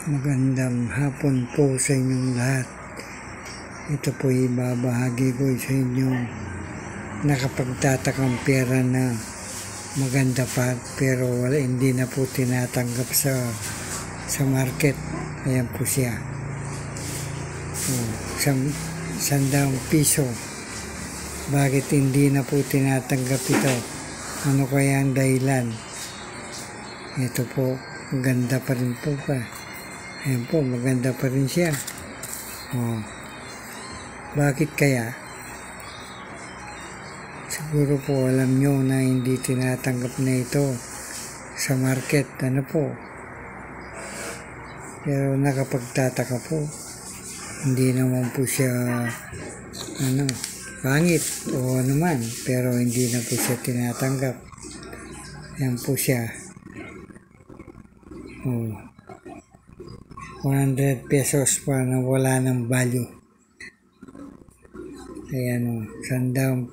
Magandang hapon po sa inyong lahat. Ito po ibabahagi ko sa inyong nakapagtatakang pera na maganda pa pero hindi na po tinatanggap sa market. Ayan po siya. ₱100. Bakit hindi na po tinatanggap ito? Ano kaya ang dahilan? Ito po, ganda pa rin po pa. Ayan po, maganda pa rin siya. Bakit kaya? Siguro po alam nyo na hindi tinatanggap na ito sa market. Ano po? Pero nakapagtataka po. Hindi naman po siya pangit o ano man. Pero hindi na po siya tinatanggap. Ayan po siya. ₱100 pa na wala ng value. Ayan ₱100.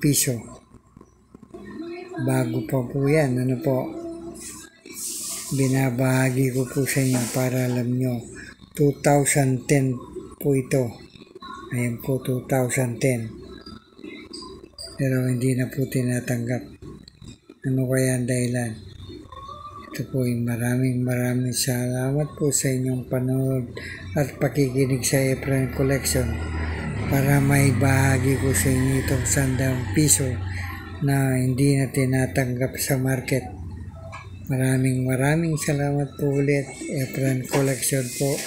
Bago pa po yan. Ano po? Binabahagi ko po sa inyo para alam nyo. 2010 po ito. Ayan po 2010. Pero hindi na po tinatanggap. Ano kaya ang dahilan? Ito po maraming salamat po sa inyong panonood at pakikinig sa Efren Collection para may bahagi ko sa inyo itong ₱100 na hindi na tinatanggap sa market. Maraming salamat po ulit. Efren Collection po.